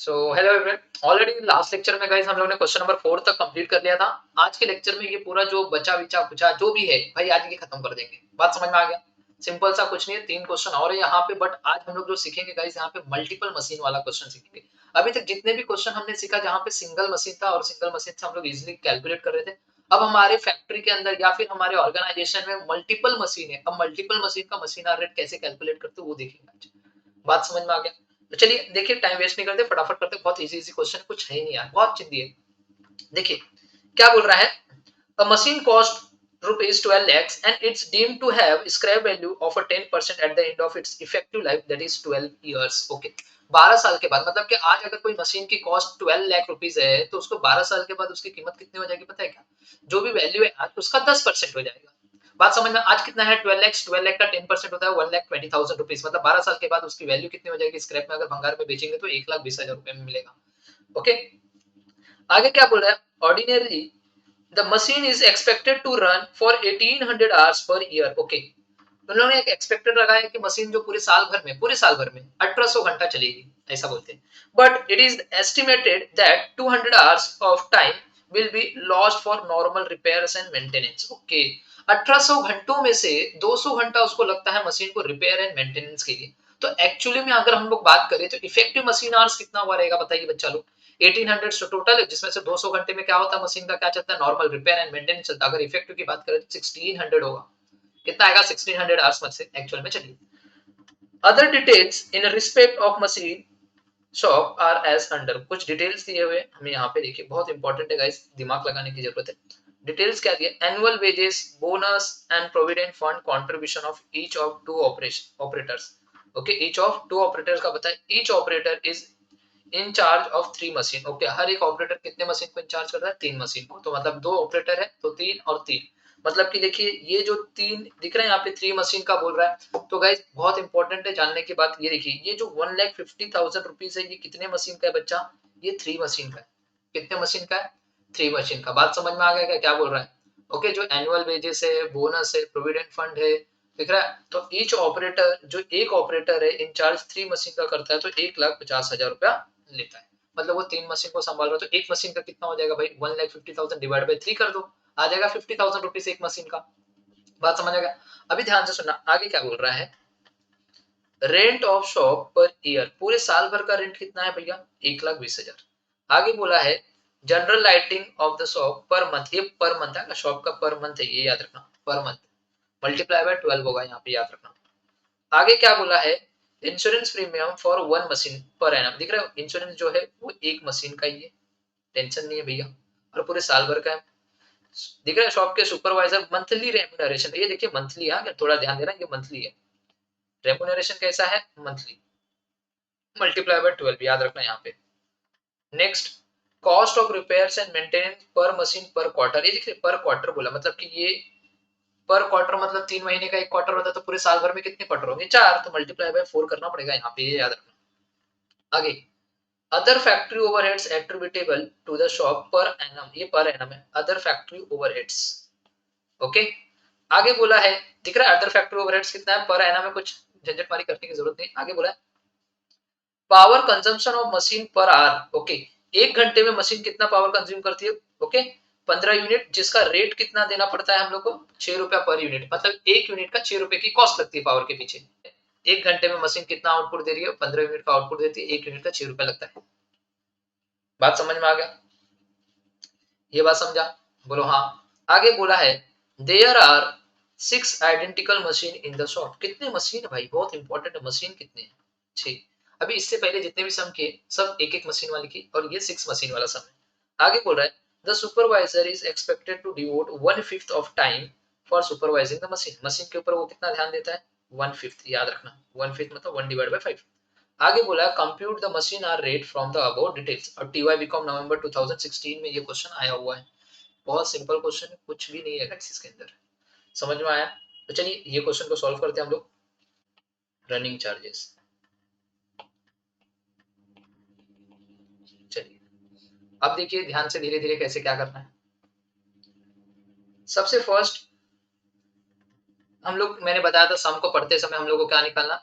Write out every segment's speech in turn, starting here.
So hello everyone. Already last lecture में guys हम लोगों ने क्वेश्चन नंबर 4 तक कंप्लीट कर लिया था। आज के लेक्चर में ये पूरा जो बचा विचा कुचा जो भी है भाई आज ये खत्म कर देंगे। बात समझ में आ गया? सिंपल सा कुछ नहीं है, 3 क्वेश्चन और है यहाँ पे, बट आज हम लोग जो सीखेंगे गाइस यहाँ पे मल्टीपल मशीन वाला क्वेश्चन सीखेंगे। अभी तक जितने भी क्वेश्चन हमने सीखा जहाँ पे सिंगल मशीन था और सिंगल मशीन से हम लोग इजिली कैलकुलेट कर रहे थे, अब हमारे फैक्ट्री के अंदर या फिर हमारे ऑर्गेनाइजेशन में मल्टीपल मशीन है। अब मल्टीपल मशीन का मशीन आर रेट कैसे कैलकुलेट करते हो वो देखेंगे आज। बात समझ में आ गया? तो चलिए देखिए, टाइम वेस्ट नहीं करते, फटाफट करते। बहुत इजी इजी क्वेश्चन, कुछ है ही नहीं यार, बहुत चिंदी है। देखिए क्या बोल रहा है। अ machine cost rupees 12 lakhs and it's deemed to have scrap value of a 10% at the end of its effective life, that is 12 years. Okay, 12 साल के बाद, मतलब कि आज अगर कोई मशीन की कॉस्ट 12 लाख रुपीस है तो उसको 12 साल के बाद उसकी कीमत कितनी हो जाएगी पता है क्या? जो भी वैल्यू है आज उसका 10% हो जाएगा। बात समझ में? आज कितना है 12 लाख, 12 लाख का 10% होता है 1,20,000 रुपीस, मतलब 12 साल के बाद उसकी वैल्यू कितनी हो जाएगी स्क्रैप में? अगर भंगार में बेचेंगे तो 1,20,000 रुपए में मिलेगा। ओके, आगे क्या बोल रहा है। Ordinary the machine is expected to run for 1800 hours per year. Okay, तो उन्होंने एक एक्सपेक्टेड लगाया है कि मशीन जो पूरे साल भर में 1800 घंटा चलेगी, ऐसा बोलते हैं। But it is estimated that 200 hours of time will be lost for normal repairs and maintenance. Okay, 1800 घंटों में से 200 घंटा उसको लगता है मशीन को रिपेयर एंड मेंटेनेंस के लिए। तो एक्चुअली में अगर हम लोग बात करें तो इफेक्टिव मशीन आवर्स कितना हुआ रहेगा बताइए बच्चा लोग? 1800 टोटल है, जिसमें से 200 घंटे में क्या होता है, मशीन का क्या चलता है, नॉर्मल रिपेयर एंड मेंटेनेंस चलता है। अगर इफेक्टिव की बात करें तो 1600 होगा। कितना आएगा? 1600 आवर्स में से एक्चुअल में। चलिए, other details in respect of machine shop are as under. कुछ डिटेल्स दिए हुए हमें यहाँ पे, देखिए बहुत इंपॉर्टेंट है गाइस, दिमाग लगाने की जरूरत है। डिटेल्स क्या दिए? Annual wages, bonus and provident fund contribution of each of two operation operators. Okay, each of two operators का बताए। Each operator is in charge of 3 machine. Okay, हर एक ऑपरेटर कितने मशीन को इंचार्ज करता है? 3 मशीन को। तो मतलब 2 ऑपरेटर है तो 3 और 3, मतलब कि देखिए ये जो 3 दिख रहे हैं यहाँ पे 3 मशीन का बोल रहा है। तो गाइस बहुत इंपॉर्टेंट है जानने की बात, ये देखिए ये जो 1,50,000 रुपीज है ये कितने मशीन का है बच्चा? ये 3 मशीन का है। कितने मशीन का है? 3 मशीन का। बात समझ में आ गया क्या क्या बोल रहा है? ओके, जो एनुअल वेजेस है, बोनस है, प्रोविडेंट फंड है, दिख रहा है? तो ईच ऑपरेटर, जो एक ऑपरेटर है इंचार्ज 3 मशीन का करता है तो 1,50,000 रुपया लेता है। मतलब वो 3 मशीन को संभाल रहा है। तो एक मशीन का कितना हो जाएगा भाई? 1,50,000 डिवाइड बाई 3 कर दो, आ जाएगा 50,000 रुपीज एक मशीन का। बात समझ आएगा? अभी ध्यान से सुनना, आगे क्या बोल रहा है। Rent of shop per year, पूरे साल भर का रेंट कितना है भैया? 1,20,000। आगे बोला है general lighting of the shop per month, ये पर मंथ है, शॉप का पर मंथ है, ये याद रखना, पर मंथ मल्टीप्लाई बाय 12 होगा यहाँ पे, याद रखना। आगे क्या बोला है। Insurance premium for 1 machine per annum. दिख रहा है इंश्योरेंस जो है वो एक मशीन का ही है, टेंशन नहीं है भैया, और पूरे साल भर का है। दिख रहा है शॉप के सुपरवाइजर मंथली रेम्यूनरेशन, ये देखिए मंथली है, थोड़ा ध्यान देना, ये मंथली है। रेम्यूनरेशन कैसा है? मंथली, मल्टीप्लाई बाय 12, याद रखना यहाँ पे। Next, cost of repairs and maintenance पर मशीन पर क्वार्टर, ये देखिए पर क्वार्टर बोला, मतलब कि ये पर क्वार्टर मतलब 3 महीने का एक क्वार्टर होता है, तो पूरे साल भर में कितने क्वार्टर होंगे? 4, तो मल्टीप्लाई बाय 4 करना पड़ेगा यहाँ पे, ये याद रखना। आगे, other factory overheads attributable to the shop per annum, ये पर एनम है, अदर फैक्ट्री ओवरहेड्स। ओके, आगे बोला है, दिख रहा है अदर फैक्ट्री ओवरहेड्स कितना है पर एनम में, कुछ झंझटमारी करने की जरूरत नहीं। आगे बोला है power consumption of machine per hour. Okay, एक घंटे में मशीन कितना पावर कंज्यूम करती है? ओके, 15 यूनिट, जिसका रेट कितना देना पड़ता है हम लोग को? 6 रुपया पर यूनिट, मतलब एक यूनिट का 6 रुपए की कॉस्ट लगती है पावर के पीछे। एक घंटे में मशीन कितना आउटपुट दे रही है? 15 यूनिट का आउटपुट देती है, एक यूनिट का 6 रुपया लगता है। बात समझ में आ गया? ये बात समझा? बोलो हाँ। आगे बोला है there are 6 identical machine in the shop. कितने मशीन है भाई? बहुत इंपॉर्टेंट है, मशीन कितने हैं? 6। अभी इससे पहले जितने भी सम किए सब एक एक मशीन वाले की, और ये 6 मशीन वाला सम है। आगे बोल रहा है the supervisor is expected to devote 1/5 of time for supervising the machine. Machine के ऊपर वो कितना ध्यान देता है? 1/5, याद रखना, 1/5 मतलब 1 डिवाइड बाय 5। आगे बोला compute the machine hour rate from the above details, और टीवाई बीकॉम नवंबर 2016 में ये क्वेश्चन आया हुआ है। बहुत सिंपल क्वेश्चन है, कुछ भी नहीं है गाइस इसके अंदर। समझ में आया? तो चलिए ये क्वेश्चन को सॉल्व करते हैं हम लोग। रनिंग चार्जेस, चलिए अब देखिए ध्यान से, धीरे धीरे कैसे क्या करना है। सबसे फर्स्ट हम लोग, मैंने बताया था सम को पढ़ते समय हम लोग को क्या निकालना,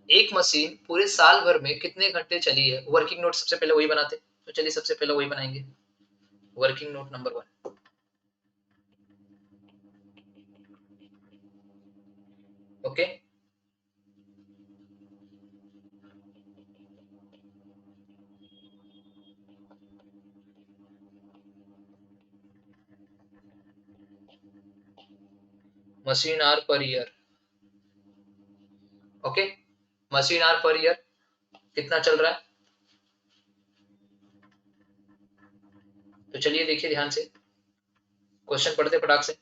एक मशीन पूरे साल भर में कितने घंटे चली है? वर्किंग नोट सबसे पहले वही बनाते, तो चलिए सबसे पहले वही बनाएंगे। Working note number 1। Okay, machine hour per year. Okay, machine hour per year कितना चल रहा है? तो चलिए देखिए ध्यान से, क्वेश्चन पढ़ते फटाक से।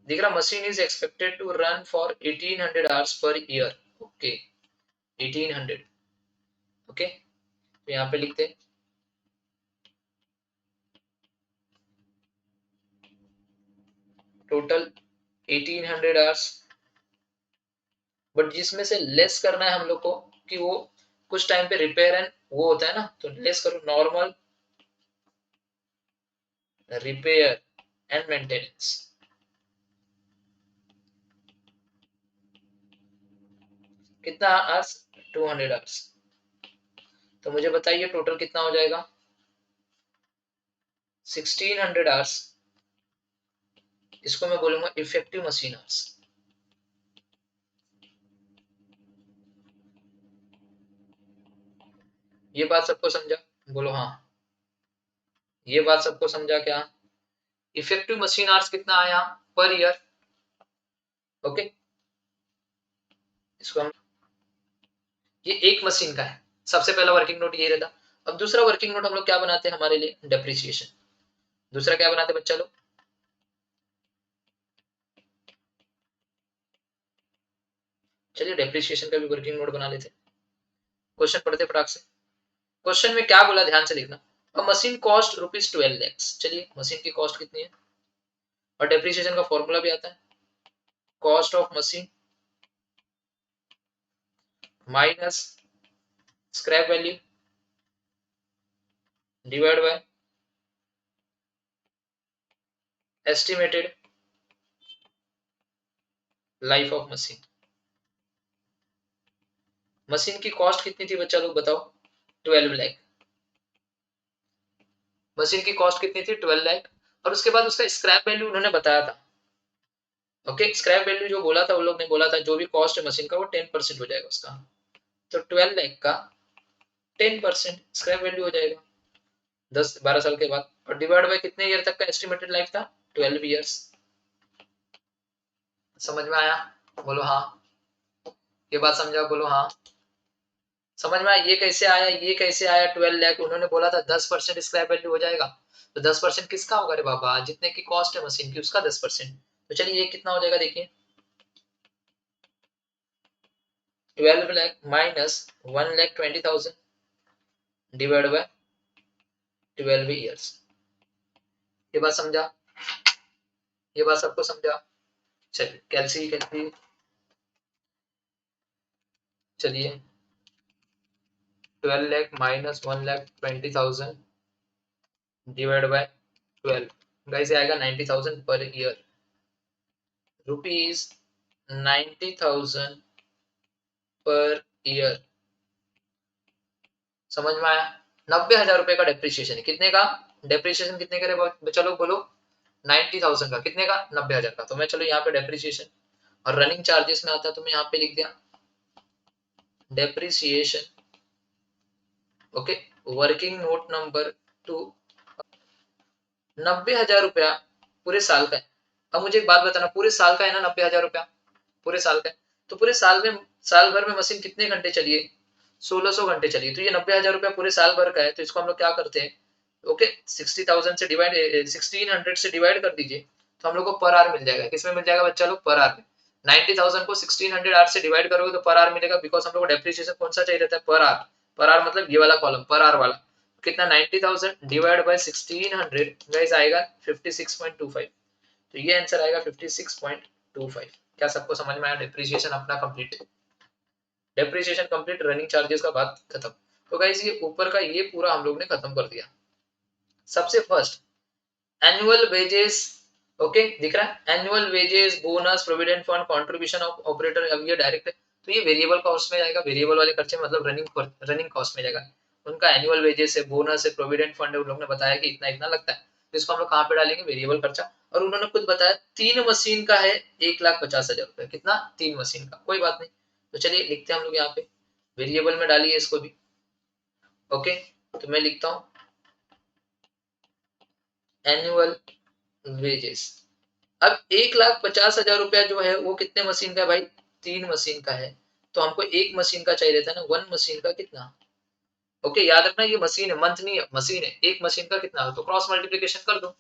दिख रहा, machine is expected to run for 1800 hours per year. Okay, 1800। Okay, तो यहाँ पे लिखते हैं टोटल 1800 आवर्स, बट जिसमें से लेस करना है हम लोग को कि वो कुछ टाइम पे रिपेयर एंड वो होता है ना, तो लेस करो नॉर्मल रिपेयर एंड मेंटेनेंस। कितना आवर्स? 200 आवर्स। तो मुझे बताइए टोटल कितना हो जाएगा? 1600 आवर्स। इसको मैं बोलूंगा इफेक्टिव मशीन आवर्स। ये बात सबको समझा? बोलो हाँ। ये बात सबको समझा क्या? इफेक्टिव मशीन आवर्स कितना आया पर ईयर? ओके, इसको हम, ये एक मशीन का है। सबसे पहला वर्किंग नोट ये रहता। अब दूसरा वर्किंग नोट हम लोग क्या बनाते हैं हमारे लिए? डेप्रिसिएशन। दूसरा क्या बनाते हैं बच्चा लोग? चलिए डेप्रिसिएशन का भी वर्किंग नोट बना लेते हैं। क्वेश्चन पढ़ते फटाक से। क्वेश्चन में क्या बोला ध्यान से देखना। Machine cost ₹12 lakh. चलिए मशीन की कॉस्ट कितनी है? और डेप्रिसिएशन का फॉर्मूला भी आता है, cost of machine minus scrap value divide by estimated life of machine. Machine की कॉस्ट कितनी थी बच्चा लोग बताओ? 12 लाख। मशीन की कॉस्ट कितनी थी? 12 लाख। और उसके बाद उसका स्क्रैप वैल्यू उन्होंने बताया था। ओके, स्क्रैप वैल्यू जो बोला था उन लोग ने बोला था जो भी कॉस्ट है मशीन का वो 10% हो जाएगा उसका। तो 12 लाख का 10% स्क्रैप वैल्यू हो जाएगा 10-12 साल के बाद। और डिवाइड बाय कितने ईयर तक का एस्टिमेटेड लाइफ था? 12 ईयर्स। समझ में आया? बोलो हाँ। ये बात समझा? बोलो हाँ। समझ में आया? ये कैसे आया, ये कैसे आया? 12 लाख उन्होंने बोला था 10% स्क्रैप वैल्यू हो जाएगा। तो 10% किसका होगा रे बाबा? जितने की कॉस्ट है मशीन की उसका 10%। तो चलिए ये कितना हो जाएगा देखिए, 12 lakh minus 1,20,000 divide by 12 years. ये बात समझा? ये बात सबको समझा? चलिए कैलसी कैलसी, चलिए 12 lakh minus 1,20,000 divide by 12, guys आएगा 90,000 per year. Rupees 90,000 per year. समझ में आया? 90,000 रुपए का डेप्रिसिएशन है। कितने का डेप्रिसिएशन? कितने का चलो बोलो? 90,000 का। कितने का? 90,000 का। तो मैं चलो यहाँ पे डेप्रिसिएशन और रनिंग चार्जेस में आता है तो मैं यहाँ पे लिख दिया depreciation. Okay, working note number 2। 90,000 रुपया पूरे साल का है। अब मुझे एक बात बताना, पूरे साल का है ना 90,000 रुपया? पूरे साल का है। तो पूरे साल में, साल भर में मशीन कितने घंटे चलिए? 1600 घंटे चलिए। तो ये 90,000 रुपया पूरे साल भर का है, तो इसको हम लोग क्या करते हैं? ओके, 60,000 से डिवाइड 1600 से डिवाइड कर दीजिए, तो हम लोग को पर आवर मिल जाएगा। किसमें मिल जाएगा बच्चा लोग? पर आवर में। 90,000 को 1600 आवर से डिवाइड करोगे तो पर आवर मिलेगा, बिकॉज हम लोग को डेप्रिसिएशन कौन सा चाहिए रहता है? Per hour. पर आवर मतलब ये वाला कॉलम, पर आवर वाला। कितना? 90,000 डिवाइड बाय 1600 गाइस आएगा 56.25। तो ये आंसर आएगा 56.25। क्या सबको समझ में आया? डेप्रिसिएशन अपना complete. Depreciation complete, running charges का बात खत्म। तो गाइस ये ऊपर का ये पूरा हम लोग ने खत्म कर दिया। सबसे फर्स्ट एनुअल वेजेस। ओके, दिख रहा है? Annual wages, bonus, provident fund, contribution of operator, अब ये डायरेक्ट है। तो ये वेरिएबल कॉस्ट में जाएगा। वेरिएबल वाले खर्चे मतलब रनिंग कॉस्ट में जाएगा। उनका एनुअल वेजेस है, बोनस है, प्रोविडेंट फंड है, उन लोग ने बताया कि इतना इतना लगता है, तो इसको हम लोग कहाँ पे डालेंगे, वेरिएबल खर्चा। और उन्होंने खुद बताया 3 मशीन का है 1,50,000 रुपए। कितना, 3 मशीन का, कोई बात नहीं। तो चलिए लिखते हैं हम लोग यहाँ पे, वेरिएबल में डालिए इसको भी। ओके, तो मैं लिखता हूँ एनुअल वेजेस। अब 1,50,000 रुपया जो है वो कितने मशीन का है भाई, 3 मशीन का है। तो हमको एक मशीन का चाहिए रहता है ना, 1 मशीन का कितना। ओके, याद रखना ये मशीन है, मंथ नहीं है, मशीन है। एक मशीन का कितना, तो क्रॉस मल्टीप्लीकेशन कर दो,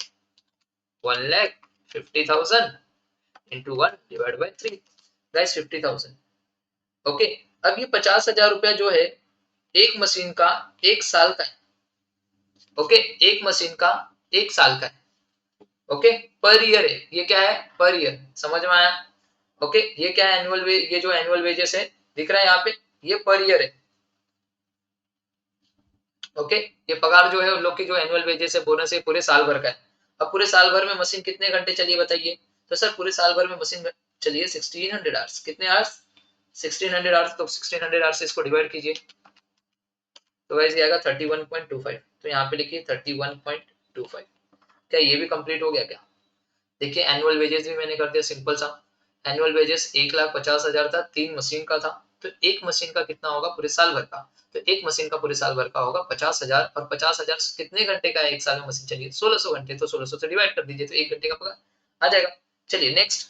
1,50,000 into 1 divide by 3, guys 50,000। Okay, अब ये 50,000 रुपया जो है एक मशीन का 1 साल का है। ओके, एक मशीन का 1 साल का है। ओके, पर ईयर है, ये क्या है, पर ईयर, समझ में आया। ओके, ये क्या है, एनुअल वे, ये जो एनुअल वेजेस है दिख रहा है यहाँ पे, ये पर ईयर है। ओके, ये पगार जो है उन लोग की जो एनुअल वेजेस है, बोनस है, पूरे साल भर का है। अब पूरे साल भर में मशीन कितने घंटे चली है बताइए, तो सर पूरे साल भर में मशीन चलिए 1600 आवर्स। कितने आवर्स, 1600 आवर्स। तो 1600 आवर्स से इसको डिवाइड कीजिए, तो वैसे आएगा 31.25। तो यहाँ पे लिखिए 31.25। क्या ये भी कंप्लीट हो गया क्या, देखिए एनुअल वेजेस भी मैंने कर दिया, सिंपल सा। एनुअल वेजेस 1,50,000 था, 3 मशीन का था, तो एक मशीन का कितना होगा पूरे साल भर का, तो एक मशीन का पूरे साल भर का होगा 50,000। और 50,000 कितने घंटे का है, एक साल में मशीन चलिए 1600 घंटे, तो 1600 से डिवाइड कर दीजिए, तो एक घंटे का पगार आ जाएगा। चलिए नेक्स्ट,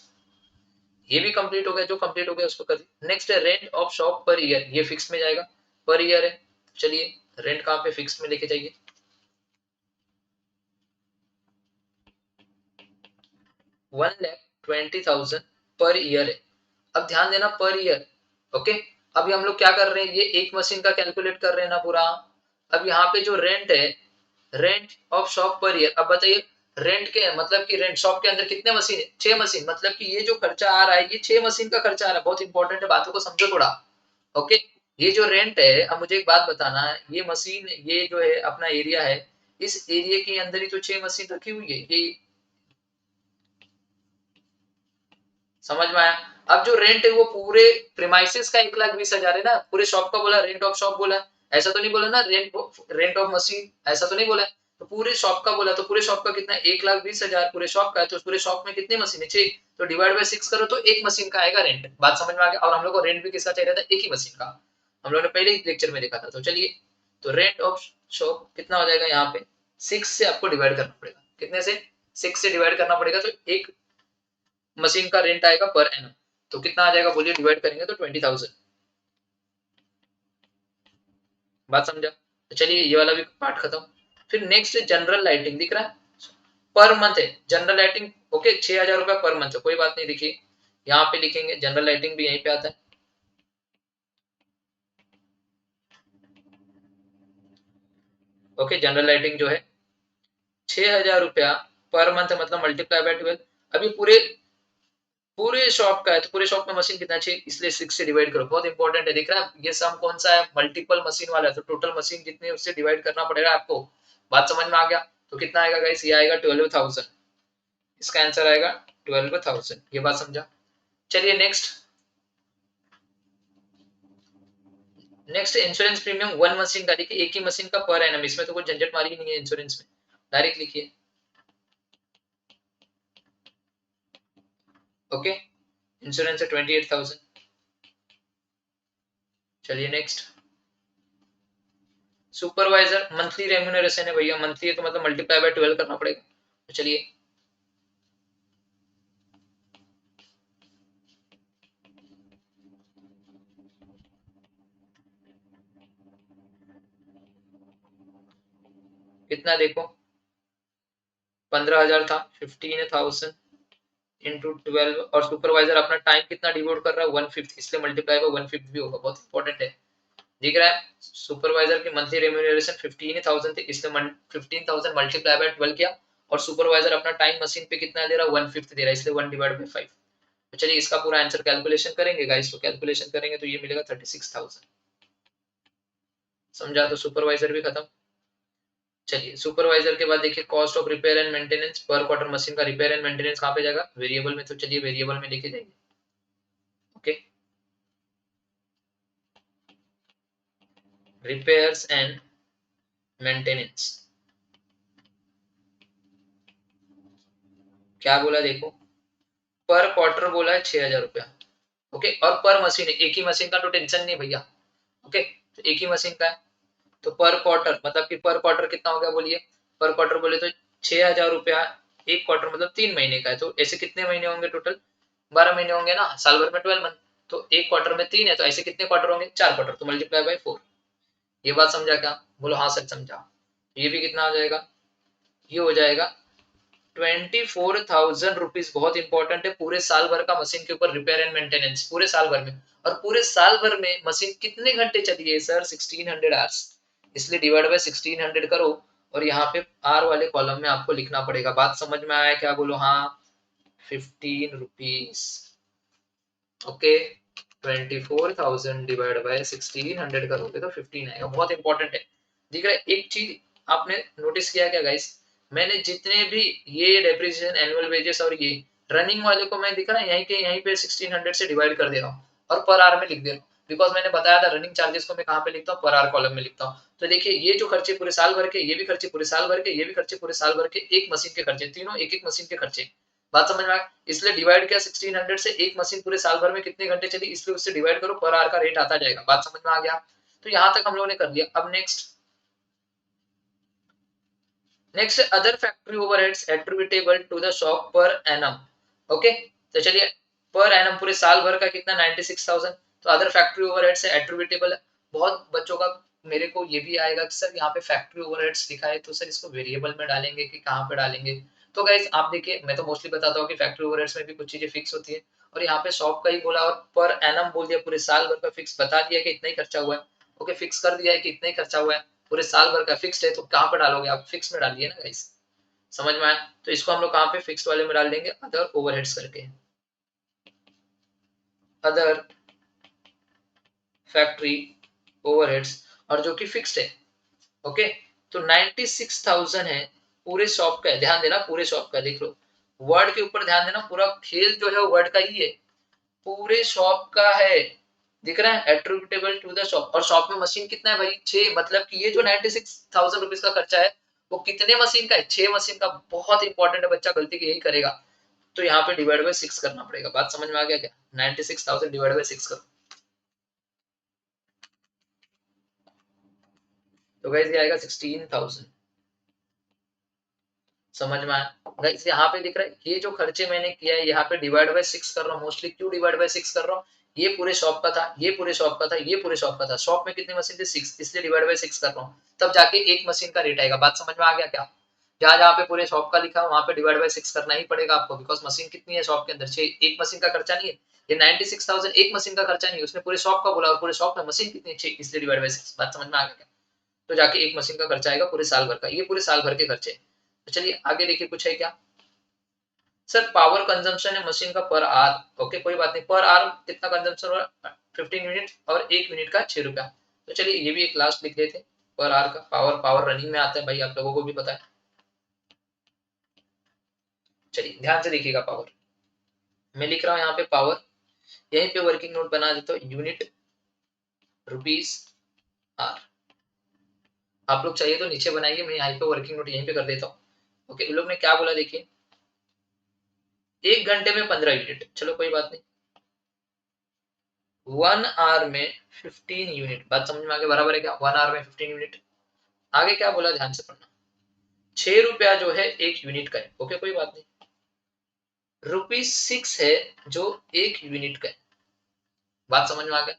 ये भी कंप्लीट हो गया, जो कंप्लीट हो गया उसको कर दीजिए। नेक्स्ट है rent of shop per year, ये फिक्स में जाएगा, पर ईयर है। चलिए रेंट कहाँ पे, फिक्स में लेके जाइए। 1,20,000 पर ईयर है। अब ध्यान देना, पर ईयर। ओके, अभी हम लोग क्या कर रहे हैं, ये एक मशीन का कैलकुलेट कर रहे हैं ना पूरा। अब यहाँ पे जो रेंट है, rent of shop per year, अब बताइए रेंट के मतलब कि रेंट शॉप के अंदर कितने मशीन है, 6 मशीन, मतलब कि ये जो खर्चा आ रहा है ये 6 मशीन का खर्चा आ रहा है। बहुत इंपॉर्टेंट है, बातों को समझो थोड़ा। ओके, ये जो रेंट है, अब मुझे एक बात बताना है, ये मशीन, ये जो है अपना एरिया है, इस एरिया के अंदर ही तो 6 मशीन रखी हुई है, ये समझ में आया। अब जो रेंट है वो पूरे प्रीमाइसेस का 1,20,000 है ना, पूरे शॉप का बोला, रेंट ऑफ शॉप बोला, ऐसा तो नहीं बोला ना, रेंट ऑफ मशीन ऐसा तो नहीं बोला। तो पूरे शॉप का बोला, तो पूरे शॉप का कितना, 1,20,000 पूरे शॉप का है, तो पूरे शॉप में कितनी मशीन है, 6, तो डिवाइड बाय 6 करो, तो एक मशीन का आएगा रेंट। बात समझ में आ गया। और हम लोग को रेंट भी किसका चाहिए था, एक ही मशीन का, हम लोगों ने पहले ही लेक्चर में देखा था। तो चलिए, तो रेंट ऑफ शॉप कितना हो जाएगा, यहाँ पे 6 से आपको डिवाइड करना पड़ेगा, कितने से, 6 से डिवाइड करना पड़ेगा, तो एक मशीन का रेंट आएगा पर एनम, तो कितना आ जाएगा बोलिए, डिवाइड करेंगे तो 20,000। बात समझा। तो चलिए ये वाला भी पार्ट खत्म। फिर नेक्स्ट जनरल लाइटिंग दिख रहा है, पर मंथ है जनरल लाइटिंग। ओके, 6,000 रुपया पर मंथ है, कोई बात नहीं, देखिए यहाँ पे लिखेंगे जनरल लाइटिंग भी यहीं पे आता है। ओके, जनरल लाइटिंग जो है 6,000 रुपया पर मंथ, मतलब मल्टीप्लाई बाय 12। अभी पूरे पूरे शॉप का है, तो पूरे शॉप में मशीन कितना चाहिए, इसलिए 6 से डिवाइड करो, बहुत इंपॉर्टेंट है। दिख रहा है ये सम कौन सा है, मल्टीपल मशीन वाला है, तो टोटल मशीन कितनी है उससे डिवाइड करना पड़ेगा आपको। बात समझ में आ गया। तो कितना आएगा गाइस, ये आएगा 12,000, इसका आंसर आएगा 12,000, ये बात समझा। चलिए next, next insurance premium 1 machine का, देखिए एक ही मशीन का पर एनम, इसमें तो कोई झंझट मारी ही नहीं है इंश्योरेंस में, डायरेक्ट लिखिए। ओके, इंश्योरेंस है 28,000। चलिए नेक्स्ट, सुपरवाइजर मंथली रेम्यूनरेशन है भैया, मंथली है तो मतलब मल्टीप्लाई बाय 12 करना पड़ेगा। तो चलिए, कितना देखो, 15,000 था, 15,000 इंटू 12, और सुपरवाइजर अपना टाइम कितना डिवोट कर रहा है, 1/5, इसलिए मल्टीप्लाई बाय 1/5 भी होगा, बहुत इंपॉर्टेंट है। दिख रहा है, सुपरवाइजर की मंथली रेम्यूनरेशन 15,000 थी, इसलिए 15,000 मल्टीप्लाई बाय 12 किया, और सुपरवाइजर अपना टाइम मशीन पे कितना दे रहा है, 1/5 दे रहा है, इसलिए 1 डिवाइड बाय 5। तो चलिए इसका पूरा आंसर कैलकुलेशन करेंगे गाइस, तो कैलकुलेशन करेंगे तो ये मिलेगा 36,000। समझा, तो सुपरवाइजर भी खत्म। चलिए सुपरवाइजर के बाद देखिए cost of repair and maintenance पर क्वार्टर, मशीन का रिपेयर एंड मेंटेनेंस कहाँ पे जाएगा, वेरिएबल में, तो चलिए वेरिएबल में लिखे जाएंगे। Okay, repairs and maintenance. क्या बोला देखो, पर क्वार्टर बोला है 6,000 रुपया। ओके, और पर मशीन है, एक ही मशीन का तो टेंशन नहीं भैया। ओके, तो एक ही मशीन का है, तो पर क्वार्टर मतलब कि पर क्वार्टर कितना हो गया बोलिए, पर क्वार्टर बोले तो 6,000 रुपया, एक क्वार्टर मतलब 3 महीने का है, तो ऐसे कितने महीने होंगे टोटल, 12 महीने होंगे ना, साल भर में 12 मंथ, तो एक क्वार्टर में 3 है, तो ऐसे कितने क्वार्टर होंगे, 4 क्वार्टर, तो मल्टीप्लाई बाय 4। ये बात समझा क्या, बोलो हाँ सर समझा। ये भी कितना हो जाएगा, ये हो जाएगा 24,000 रुपीज। बहुत इंपॉर्टेंट है, पूरे साल भर का मशीन के ऊपर रिपेयर एंड मेंटेनेंस पूरे साल भर में। और पूरे साल भर में मशीन कितने घंटे चली है सर, 1600 आवर्स, इसलिए डिवाइड बाय 1600 करो, और यहाँ पे आर वाले कॉलम में आपको लिखना पड़ेगा। बात समझ में आया क्या, बोलो हाँ। 15 रुपीज। ओके, 24,000 डिवाइड बाय 1600 करोगे तो 15 आएगा। बहुत इंपॉर्टेंट है, दिख रहा है। एक चीज आपने नोटिस किया क्या गाइस, मैंने जितने भी ये डेप्रिसिएशन, एनुअल वेजेस और ये रनिंग वाले को मैं दिख रहा है यहीं पे 1600 से डिवाइड कर दे रहा हूँ और पर आर में लिख दे रहा हूँ, बिकॉज मैंने बताया था रनिंग चार्जेस को मैं कहाँ पे लिखता हूँ, पर आर कॉलम में लिखता हूँ। तो देखिए ये जो खर्चे पूरे साल भर के, ये भी खर्चे पूरे साल भर के, ये भी खर्चे पूरे साल भर के, एक मशीन के खर्चे, तीनों एक एक मशीन के खर्चे। बात समझ में आया, इसलिए डिवाइड किया 1600 से, एक मशीन पूरे साल भर में कितने घंटे चली, इसलिए उससे डिवाइड करो, पर आवर का रेट आता जाएगा। बात समझ में आ गया, तो यहां तक हम लोगों ने कर लिया। अब next other factory overheads attributable to the shop per annum. Okay, तो चलिए, पर एनम पूरे साल भर का कितना, 96,000, तो अदर फैक्ट्री ओवरहेड्स से एट्रिब्यूटेबल है। बहुत बच्चों का मेरे को ये भी आएगा कि सर यहाँ पे फैक्ट्री ओवरहेड्स लिखा है, तो सर इसको वेरिएबल में डालेंगे कि कहाँ पे डालेंगे। तो गाइस आप देखिए, मैं तो मोस्टली बताता हूँ कि फैक्ट्री ओवरहेड्स में भी कुछ चीजें फिक्स होती है, और यहाँ पे शॉप का ही बोला और पर एनम बोल दिया, पूरे साल भर का फिक्स बता दिया कि इतना ही खर्चा हुआ है। ओके, फिक्स कर दिया है कि इतना ही खर्चा हुआ है, पूरे साल भर का फिक्स्ड है, तो कहाँ पे डालोगे आप, फिक्स में डालिए ना गाइस। समझ में आया, तो इसको हम लोग कहाँ पे, फिक्स्ड वाले में डाल देंगे, अदर ओवरहेड्स करके, अदर फैक्ट्री ओवरहेड्स, और जो कि फिक्स्ड है। ओके, तो 96,000 है, पूरे शॉप का है, ध्यान देना पूरे शॉप का, देख लो वर्ड के ऊपर ध्यान देना, पूरा खेल जो है वो वर्ड का ही है, पूरे शॉप का है, दिख रहा है, एट्रीब्यूटेबल टू द शॉप। और शॉप में मशीन कितना है भाई, 6, मतलब कि ये जो 96,000 रुपीज का खर्चा है वो कितने मशीन का है, 6 मशीन का। बहुत इंपॉर्टेंट है, बच्चा गलती की यही करेगा, तो यहाँ पे डिवाइड बाय 6 करना पड़ेगा। बात समझ में आ गया क्या, 96,000 डिवाइड बाय 6 करो, तो गाइस ये आएगा 16,000। समझ में आया गाइस, यहाँ पे दिख रहा है ये जो खर्चे मैंने किया है, यहाँ पे डिवाइड बाय 6 कर रहा हूँ। मोस्टली क्यों डिवाइड बाय 6 कर रहा हूँ, ये पूरे शॉप का था, ये पूरे शॉप का था, ये पूरे शॉप का था, शॉप में कितनी मशीन थी, 6, इसलिए डिवाइड बाय 6 कर रहा हूँ, तब जाके एक मशीन का रेट आएगा। बात समझ में आ गया क्या, जहां जहां पे पूरे शॉप का लिखा है वहां पे डिवाइड बाय 6 करना ही पड़ेगा आपको, बिकॉज मशीन कितनी है शॉप के अंदर, 6, एक मशीन का खर्चा नहीं है। ये 96,000 एक मशीन का खर्चा नहीं है, उसने पूरे शॉप का बोला, और पूरे शॉप में मशीन कितनी है, 6, इसलिए डिवाइड बाय 6। बात समझ में आ गया क्या, तो जाके एक मशीन का खर्चा आएगा पूरे साल भर का, ये पूरे साल भर के खर्चे। तो चलिए आगे देखिए, कुछ है क्या, सर पावर कंजम्पशन है मशीन का पर आवर। ओके, कोई बात नहीं, पर आवर कितना कंजम्पशन हो रहा है, 15 यूनिट, और 1 यूनिट का 6 रुपया। तो चलिए ये भी एक लास्ट लिख देते, पर आवर का पावर, पावर रनिंग में आता है भाई, आप लोगों को भी पता है। चलिए ध्यान से देखिएगा, पावर मैं लिख रहा हूँ यहाँ पे पावर, यहीं पे वर्किंग नोट बना देता हूँ, यूनिट रुपीज आर। आप लोग चाहिए तो नीचे बनाइए, मैं यहाँ पे वर्किंग नोट यहीं पे कर देता हूँ। ओके, उन लोग ने क्या बोला देखिए, 1 घंटे में 15 यूनिट, चलो कोई बात नहीं, 1 आवर में 15 यूनिट। बात समझ में आ गया, बराबर है क्या, 1 आवर में 15 यूनिट। आगे क्या बोला, ध्यान से पढ़ना, 6 रुपया जो है 1 यूनिट का है। ओके, कोई बात नहीं, ₹6 है जो 1 यूनिट का है। बात समझ में आ गया,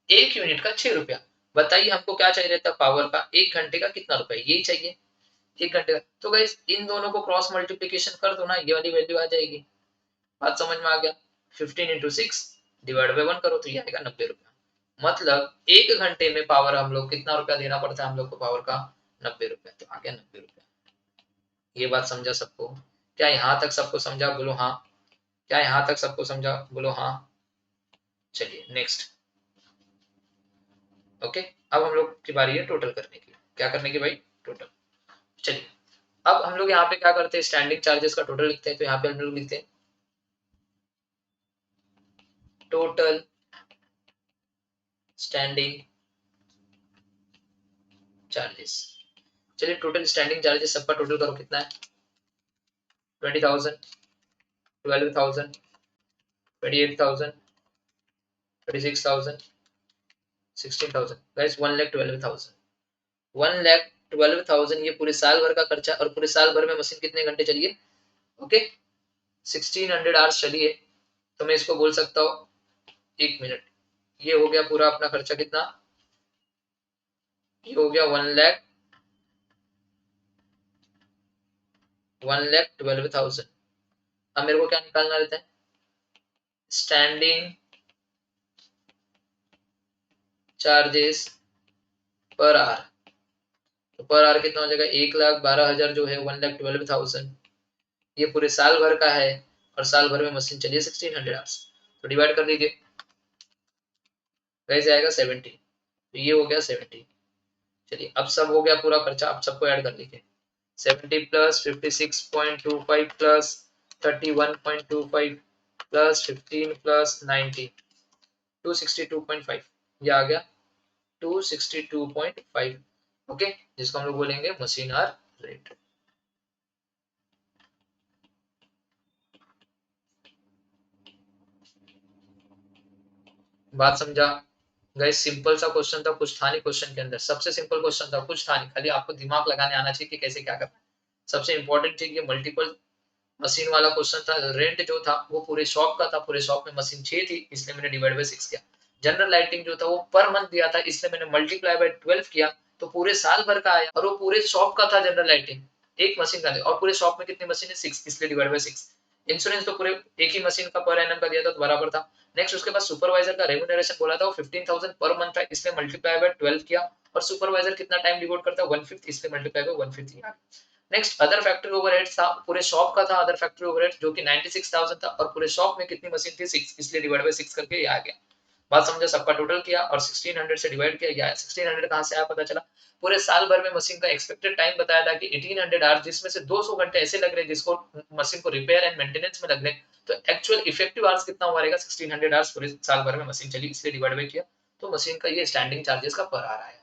1 यूनिट का 6 रुपया। बताइए हमको क्या चाहिए रहता, पावर का 1 घंटे का कितना रुपया, यही चाहिए 1 घंटे का। तो गाइस इन दोनों को क्रॉस मल्टीप्लीकेशन कर दो ना, ये वाली वैल्यू आ जाएगी। बात समझ में आ गया, 15 × 6 डिवाइड बाय 1 करो, तो ये आएगा 90 रुपया। मतलब 1 घंटे में पावर हम लोग कितना रुपया देना पड़ता है, हम लोग को पावर का 90 रुपया, तो आ गया 90 रुपया। ये बात समझा सबको, क्या यहाँ तक सबको समझा, बोलो हाँ। क्या यहाँ तक सबको समझा, बोलो हाँ। चलिए नेक्स्ट। ओके, अब हम लोग की बारी है टोटल करने की, क्या करने की भाई, टोटल। चलिए अब हम लोग यहाँ पे क्या करते हैं, स्टैंडिंग चार्जेस का टोटल लिखते हैं, तो यहाँ पे हम लोग लिखते हैं टोटल स्टैंडिंग चार्जेस। चलिए टोटल स्टैंडिंग चार्जेस सबका टोटल करो कितना है, 20,000, 12,000, 28,000, 36,000, 16,000। गाइस 1,12,000, 1,12,000 ये पूरे साल भर का खर्चा। और पूरे साल भर में मशीन कितने घंटे चली है? ओके 1600 आवर्स चली है। तो मैं इसको बोल सकता हूँ 1 मिनट। ये हो गया पूरा अपना खर्चा कितना, ये हो गया 1,12,000। अब मेरे को क्या निकालना रहता है, स्टैंडिंग चार्जेस पर आवर। तो पर आवर कितना हो जाएगा, 1,12,000 जो है 1,12,000, ये पूरे साल भर का है। और साल भर में मशीन चलिए 1600 आवर्स, तो डिवाइड कर दीजिए, कैसे आएगा 70। तो ये हो गया 70। चलिए अब सब हो गया पूरा खर्चा, अब सबको ऐड कर लीजिए, 70 प्लस 56.25 प्लस 31.25 प्लस 15 प्लस 90, 262.5, ये आ गया 262.5। ओके, जिसको हम लोग बोलेंगे मशीन आर रेट। बात समझा? गाइस सिंपल सा क्वेश्चन था, कुछ था नहीं क्वेश्चन के अंदर, सबसे सिंपल क्वेश्चन था, कुछ था नहीं, खाली आपको दिमाग लगाने आना चाहिए कि कैसे क्या करना है। सबसे इंपॉर्टेंट चीज ये मल्टीपल मशीन वाला क्वेश्चन था। रेंट जो था वो पूरे शॉप का था, पूरे शॉप में मशीन 6 थी, इसलिए मैंने डिवाइड बाय 6 किया। जनरल लाइटिंग जो था वो पर मंथ दिया था, इसलिए मैंने मल्टीप्लाई बाय 12 किया, तो पूरे साल भर का आया। और वो पूरे शॉप का था जनरल लाइटिंग, एक मशीन का था, और पूरे शॉप में कितनी मशीन है 6, इसलिए डिवाइड बाय 6। इंश्योरेंस तो पूरे एक ही मशीन का पर एनम का दिया था, तो बराबर था। नेक्स्ट उसके बाद सुपरवाइजर का रेम्यूनरेशन बोला था, वो 15,000 पर मंथ था, इसलिए मल्टीप्लाई बाय 12 किया। और सुपरवाइजर कितना टाइम डिवोट करता है, 1/5, इसलिए मल्टीप्लाई बाय 1/5 किया। नेक्स्ट अदर फैक्ट्री ओवरहेड था, पूरे शॉप का था अदर फैक्ट्री ओवरहेड जो कि 96,000 था, और पूरे शॉप में कितनी मशीन थी 6, इसलिए डिवाइड बाय 6 करके ये आ गया। बात समझा? सबका टोटल किया और 1600 से डिवाइड किया, ये आया 1600। कहां से आया पता चला, पूरे साल भर में मशीन का एक्सपेक्टेड टाइम बताया था कि 1800 आवर्स, जिसमें से 200 घंटे ऐसे लग रहे जिसको मशीन को रिपेयर एंड मेंटेनेंस में लग रहे, तो एक्चुअल इफेक्टिव आवर्स कितना हुआ रहेगा 1600 आवर्स पूरे साल भर में मशीन चली, इसलिए डिवाइड बाय किया। तो मशीन का ये स्टैंडिंग चार्जेस का पर आ रहा है।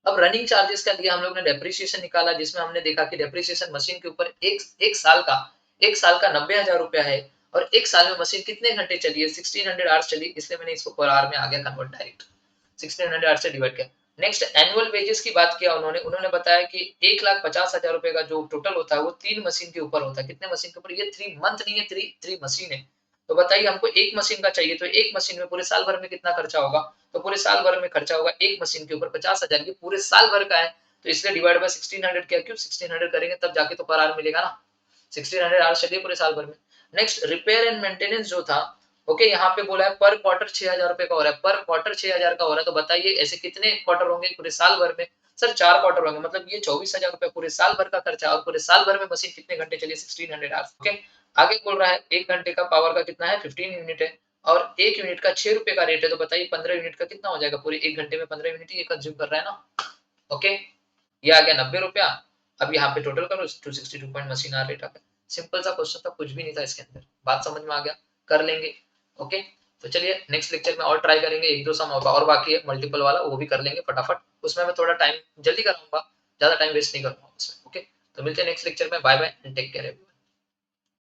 अब रनिंग चार्जेस का लिया हम लोग ने डेप्रिसिएशन निकाला, जिसमें हमने देखा कि डेप्रिसिएशन मशीन के ऊपर एक साल का 90,000 रुपया है। और एक साल में मशीन कितने घंटे चली है, 1600 आवर्स चली, इसलिए मैंने इसको पर आवर में आ गया कन्वर्ट डायरेक्ट, 1600 आवर्स से डिवाइड किया। नेक्स्ट एनुअल वेजेस की बात किया उन्होंने, उन्होंने बताया कि 1,50,000 रुपए का जो टोटल होता है वो 3 मशीन के ऊपर होता है। कितने मशीन के ऊपर, ये 3 मंथ नहीं है, 3 मशीन है। तो बताइए हमको एक मशीन का चाहिए, तो एक मशीन में पूरे साल भर में कितना खर्चा होगा, तो पूरे साल भर में खर्चा होगा एक मशीन के ऊपर 50,000, ये पूरे साल भर का है, तो इसलिए डिवाइड बाय 1600 किया। क्यों 1600 करेंगे तब जाके तो पर आवर मिलेगा ना, 1600 आवर्स चलिए पूरे साल भर में। नेक्स्ट रिपेयर एंड मेंटेनेंस जो था, ओके यहाँ पे बोला है पर क्वार्टर 6,000 रुपए का हो रहा है, पर क्वार्टर 6,000 का हो रहा है। तो बताइए ऐसे कितने क्वार्टर होंगे पूरे साल भर में, सर 4 क्वार्टर होंगे, मतलब ये 24,000 रुपए पूरे साल भर का खर्चा। और पूरे साल भर में मशीन कितने घंटे चलिए 1600 आवर्स। ओके आगे बोल रहा है 1 घंटे का पावर का कितना है 15 यूनिट है, और 1 यूनिट का 6 रुपए का रेट है, तो बताइए 15 यूनिट का कितना हो जाएगा, पूरे 1 घंटे में 15 यूनिट ये कंज्यूम कर रहा है ना। ओके ये आ गया 90 रुपया। अब यहाँ पे टोटल करो 262 पॉइंट मशीन आर रेट आ गया। सिंपल सा क्वेश्चन था, कुछ भी नहीं था इसके अंदर, बात समझ में आ गया, कर लेंगे। ओके तो चलिए नेक्स्ट लेक्चर में और ट्राई करेंगे, एक दो सम और बाकी है मल्टीपल वाला, वो भी कर लेंगे फटाफट। उसमें मैं थोड़ा टाइम जल्दी कराऊंगा, ज्यादा टाइम वेस्ट नहीं करूंगा उसमें। ओके तो मिलते हैं नेक्स्ट लेक्चर में, bye bye and take care.